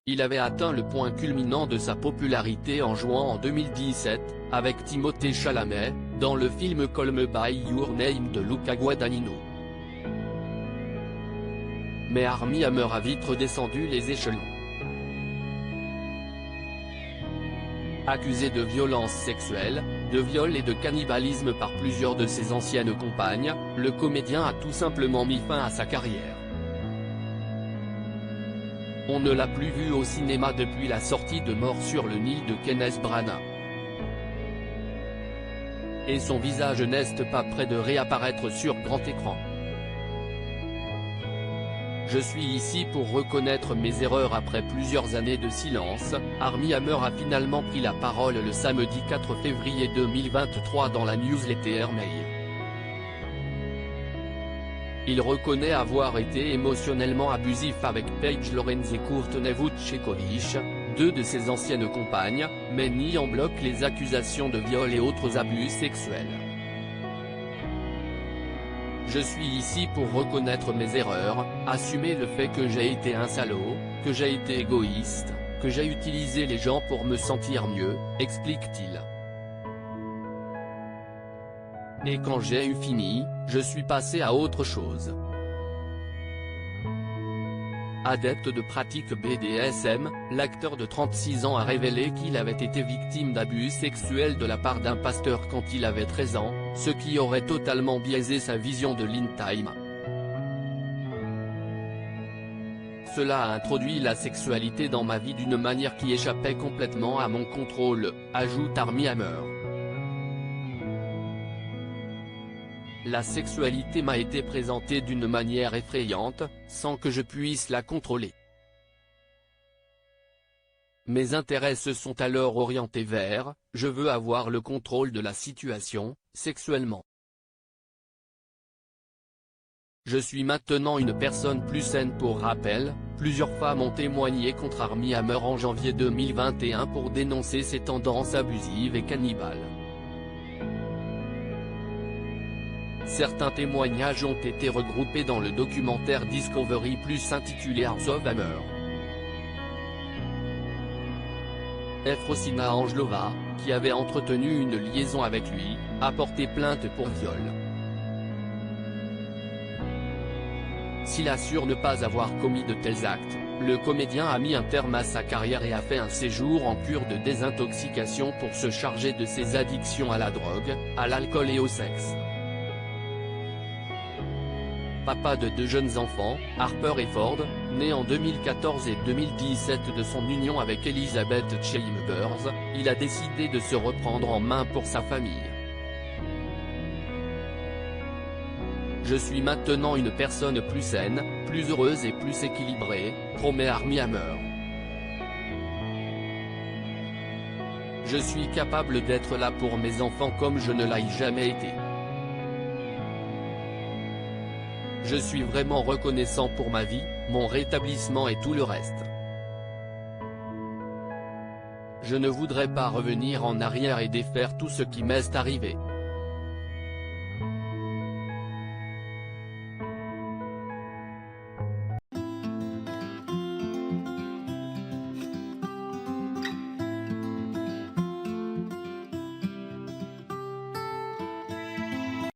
Il avait atteint le point culminant de sa popularité en jouant en 2017, avec Timothée Chalamet, dans le film Call Me By Your Name de Luca Guadagnino. Mais Armie Hammer a vite redescendu les échelons. Accusé de violences sexuelles, de viol et de cannibalisme par plusieurs de ses anciennes compagnes, le comédien a tout simplement mis fin à sa carrière. On ne l'a plus vu au cinéma depuis la sortie de Mort sur le Nil de Kenneth Branagh. Et son visage n'est pas près de réapparaître sur grand écran. Je suis ici pour reconnaître mes erreurs après plusieurs années de silence. Armie Hammer a finalement pris la parole le samedi 4 février 2023 dans la newsletter Mail. Il reconnaît avoir été émotionnellement abusif avec Paige Lorenz et Courtney Vucekovic, deux de ses anciennes compagnes, mais nie en bloc les accusations de viol et autres abus sexuels. Je suis ici pour reconnaître mes erreurs, assumer le fait que j'ai été un salaud, que j'ai été égoïste, que j'ai utilisé les gens pour me sentir mieux, explique-t-il. Et quand j'ai eu fini, je suis passé à autre chose. Adepte de pratiques BDSM, l'acteur de 36 ans a révélé qu'il avait été victime d'abus sexuels de la part d'un pasteur quand il avait 13 ans, ce qui aurait totalement biaisé sa vision de l'in-time. Cela a introduit la sexualité dans ma vie d'une manière qui échappait complètement à mon contrôle, ajoute Armie Hammer. La sexualité m'a été présentée d'une manière effrayante, sans que je puisse la contrôler. Mes intérêts se sont alors orientés vers « je veux avoir le contrôle de la situation, sexuellement ». Je suis maintenant une personne plus saine. Pour rappel, plusieurs femmes ont témoigné contre Armie Hammer en janvier 2021 pour dénoncer ses tendances abusives et cannibales. Certains témoignages ont été regroupés dans le documentaire Discovery Plus intitulé Hearts of Hammer. Efrosina Angelova, qui avait entretenu une liaison avec lui, a porté plainte pour viol. S'il assure ne pas avoir commis de tels actes, le comédien a mis un terme à sa carrière et a fait un séjour en cure de désintoxication pour se charger de ses addictions à la drogue, à l'alcool et au sexe. Papa de deux jeunes enfants, Harper et Ford, nés en 2014 et 2017 de son union avec Elizabeth Chambers, il a décidé de se reprendre en main pour sa famille. Je suis maintenant une personne plus saine, plus heureuse et plus équilibrée, promet Armie Hammer. Je suis capable d'être là pour mes enfants comme je ne l'ai jamais été. Je suis vraiment reconnaissant pour ma vie, mon rétablissement et tout le reste. Je ne voudrais pas revenir en arrière et défaire tout ce qui m'est arrivé.